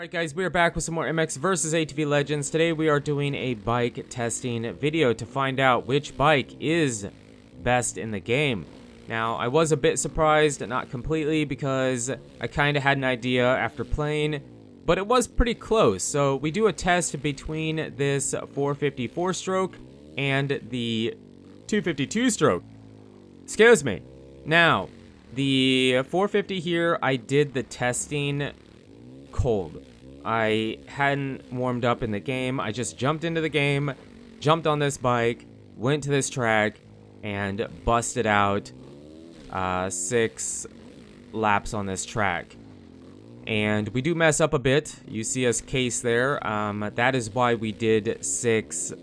Alright guys, we are back with some more MX vs ATV Legends. Today we are doing a bike testing video to find out which bike is best in the game. Now, I was a bit surprised, not completely, because I kind of had an idea after playing, but it was pretty close. So we do a test between this 450 4-stroke and the 250 2-stroke. Excuse me. Now, the 450 here, I did the testing cold. I hadn't warmed up in the game. I just jumped into the game, jumped on this bike, went to this track, and busted out 6 laps on this track. And we do mess up a bit. You see us case there. That is why we did 6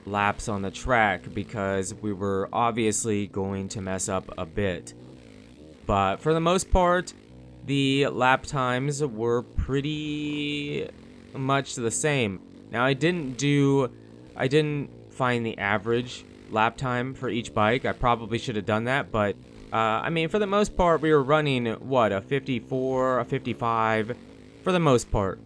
laps on the track, because we were obviously going to mess up a bit. But for the most part, the lap times were pretty much the same. Now, I didn't find the average lap time for each bike. I probably should have done that, but I mean, for the most part, we were running, what, a 54, a 55, for the most part.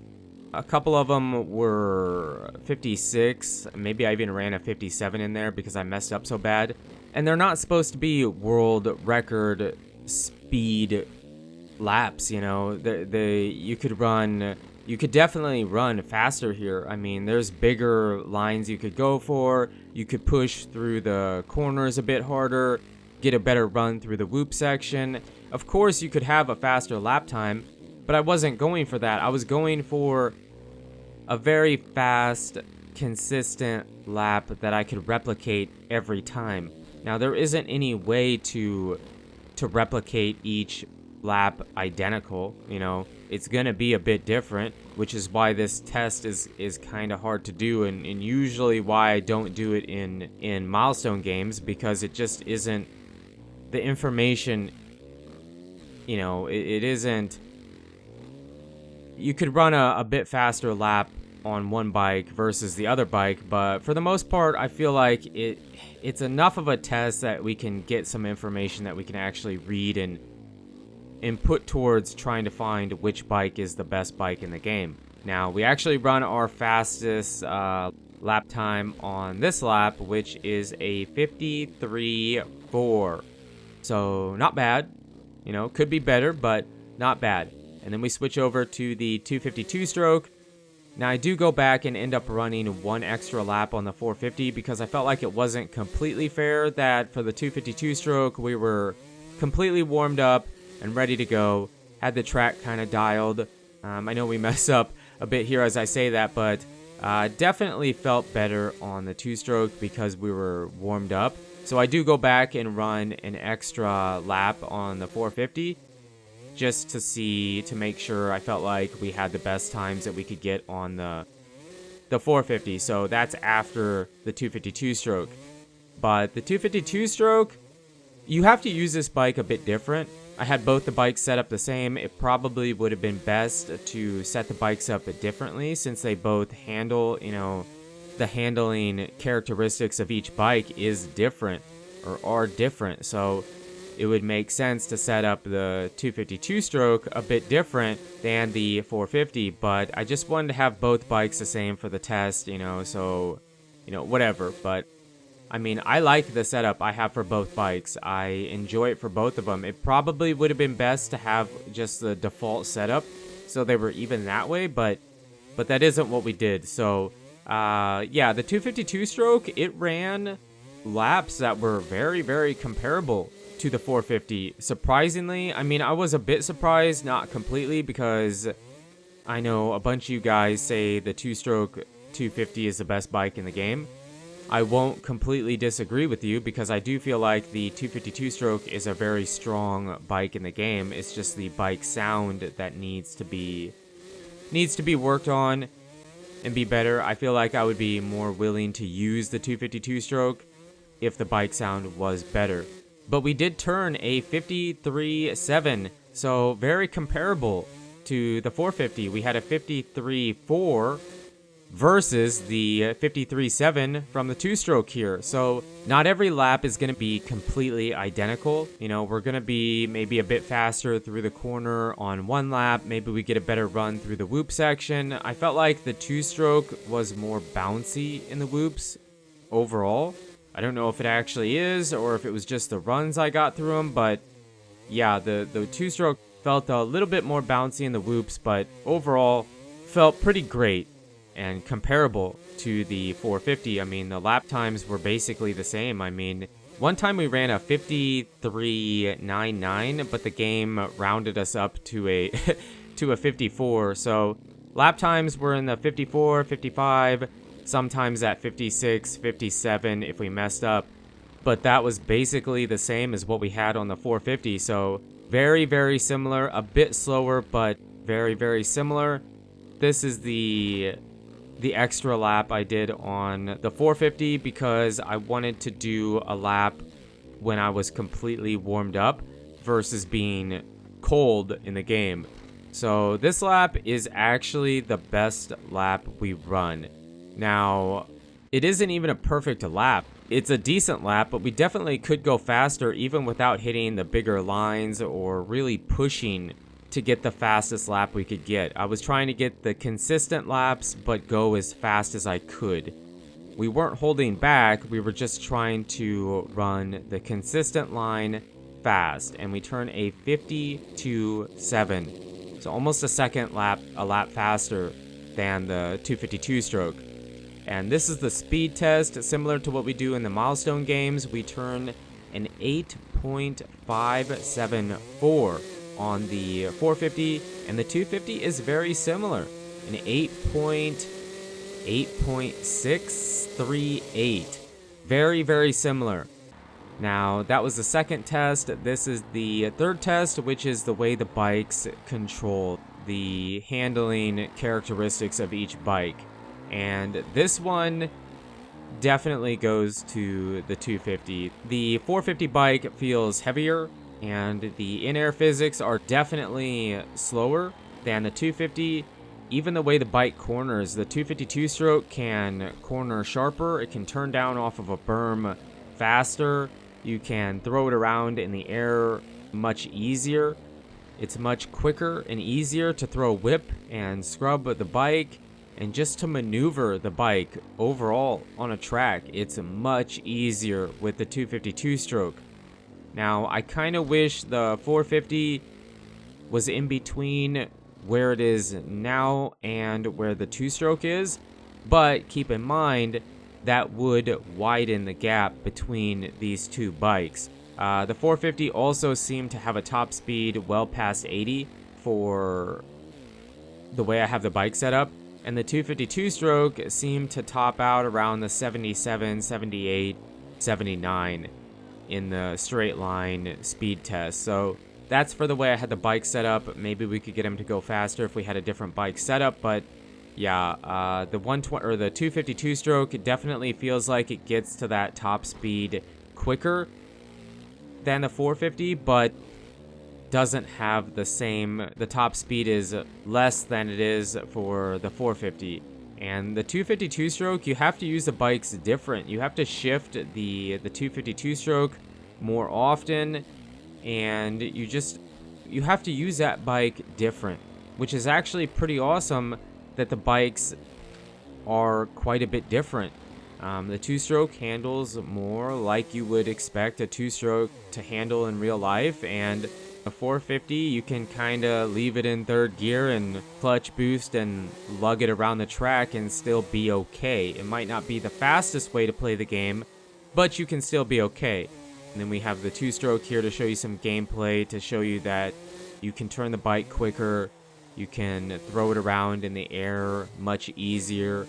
A couple of them were 56, maybe I even ran a 57 in there because I messed up so bad. And they're not supposed to be world record speed laps, you know. You could definitely run faster here. I mean, there's bigger lines you could go for. You could push through the corners a bit harder, get a better run through the whoop section. Of course, you could have a faster lap time, but I wasn't going for that. I was going for a very fast, consistent lap that I could replicate every time. Now, there isn't any way to replicate each lap identical, you know. It's gonna be a bit different, which is why this test is kind of hard to do, and usually why I don't do it in milestone games, because it just isn't the information, you know. It isn't. You could run a bit faster lap on one bike versus the other bike, but for the most part, I feel like it's enough of a test that we can get some information that we can actually read and put towards trying to find which bike is the best bike in the game. Now, we actually run our fastest lap time on this lap, which is a 53.4. So, not bad. You know, could be better, but not bad. And then we switch over to the 250 stroke. Now, I do go back and end up running one extra lap on the 450 because I felt like it wasn't completely fair that for the 250 stroke, we were completely warmed up and ready to go, had the track kind of dialed. I know we mess up a bit here as I say that, but definitely felt better on the 2-stroke because we were warmed up. So I do go back and run an extra lap on the 450 just to make sure I felt like we had the best times that we could get on the 450. So that's after the 250 stroke. But the 250 stroke, you have to use this bike a bit different. I had both the bikes set up the same. It probably would have been best to set the bikes up differently since they both handle, you know, the handling characteristics of each bike is different or are different. So it would make sense to set up the 250 stroke a bit different than the 450, but I just wanted to have both bikes the same for the test, you know, so, you know, whatever. But I mean, I like the setup I have for both bikes. I enjoy it for both of them. It probably would have been best to have just the default setup so they were even that way, but that isn't what we did. So, yeah, the 250 stroke, it ran laps that were very, very comparable to the 450. Surprisingly, I mean, I was a bit surprised, not completely, because I know a bunch of you guys say the 2-stroke 250 is the best bike in the game. I won't completely disagree with you because I do feel like the 250 stroke is a very strong bike in the game. It's just the bike sound that needs to be worked on and be better. I feel like I would be more willing to use the 250 stroke if the bike sound was better. But we did turn a 53.7, so very comparable to the 450. We had a 53.4, versus the 53.7 from the two-stroke here. So not every lap is going to be completely identical. You know, we're going to be maybe a bit faster through the corner on one lap. Maybe we get a better run through the whoop section. I felt like the two-stroke was more bouncy in the whoops overall. I don't know if it actually is or if it was just the runs I got through them, but yeah, the two-stroke felt a little bit more bouncy in the whoops, but overall felt pretty great and comparable to the 450. I mean, the lap times were basically the same. I mean, one time we ran a 53.99, but the game rounded us up to a to a 54. So lap times were in the 54, 55, sometimes at 56, 57 if we messed up. But that was basically the same as what we had on the 450. So very, very similar, a bit slower, but very, very similar. This is the extra lap I did on the 450 because I wanted to do a lap when I was completely warmed up versus being cold in the game. So this lap is actually the best lap we run. Now, it isn't even a perfect lap. It's a decent lap, but we definitely could go faster even without hitting the bigger lines or really pushing to get the fastest lap we could get. I was trying to get the consistent laps, but go as fast as I could. We weren't holding back, we were just trying to run the consistent line fast, and we turn a 52.7. So almost a lap faster than the 252 stroke. And this is the speed test, similar to what we do in the milestone games. We turn an 8.574 on the 450, and the 250 is very similar, an 8.638. Very, very similar. Now, that was the second test. This is the third test, which is the way the bikes control the handling characteristics of each bike. And this one definitely goes to the 250. The 450 bike feels heavier, and the in-air physics are definitely slower than the 250. Even the way the bike corners, the 252 stroke can corner sharper. It can turn down off of a berm faster. You can throw it around in the air much easier. It's much quicker and easier to throw a whip and scrub the bike, and just to maneuver the bike overall on a track. It's much easier with the 252 stroke. Now, I kind of wish the 450 was in between where it is now and where the two-stroke is, but keep in mind that would widen the gap between these two bikes. The 450 also seemed to have a top speed well past 80 for the way I have the bike set up, and the 252 stroke seemed to top out around the 77, 78, 79 in the straight line speed test. So that's for the way I had the bike set up. Maybe we could get him to go faster if we had a different bike setup, but yeah, the 120 or the 252 stroke definitely feels like it gets to that top speed quicker than the 450, but doesn't have the same. The top speed is less than it is for the 450. And the 252 stroke, you have to use the bikes different. You have to shift the 252 stroke more often, and you have to use that bike different, which is actually pretty awesome that the bikes are quite a bit different. The two-stroke handles more like you would expect a two-stroke to handle in real life, and a 450, you can kind of leave it in third gear and clutch boost and lug it around the track and still be okay. It might not be the fastest way to play the game, but you can still be okay. And then we have the two-stroke here to show you some gameplay, to show you that you can turn the bike quicker, you can throw it around in the air much easier.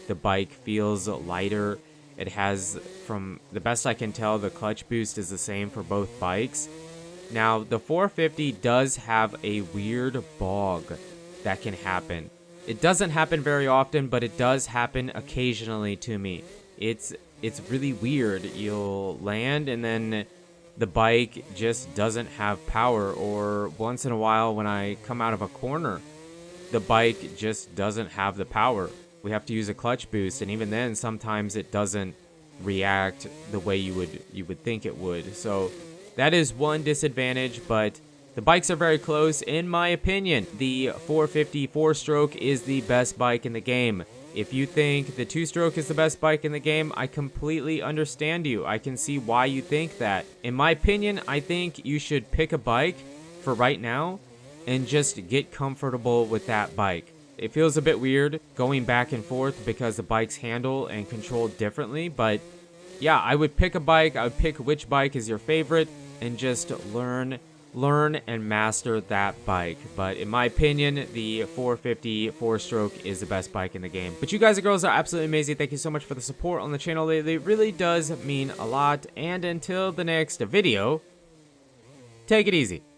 The bike feels lighter. It has, from the best I can tell, the clutch boost is the same for both bikes. Now, the 450 does have a weird bog that can happen. It doesn't happen very often, but it does happen occasionally to me. It's really weird. You'll land and then the bike just doesn't have power, or once in a while when I come out of a corner, the bike just doesn't have the power. we have to use a clutch boost, and even then sometimes it doesn't react the way you would think it would. So that is one disadvantage, but the bikes are very close. In my opinion, the 450 4-stroke is the best bike in the game. If you think the 2-stroke is the best bike in the game, I completely understand you. I can see why you think that. In my opinion, I think you should pick a bike for right now and just get comfortable with that bike. It feels a bit weird going back and forth because the bikes handle and control differently, but yeah, I would pick a bike. I would pick which bike is your favorite and just learn and master that bike. But in my opinion, the 450 4-stroke is the best bike in the game. But you guys and girls are absolutely amazing. Thank you so much for the support on the channel lately. It really does mean a lot. And until the next video, take it easy.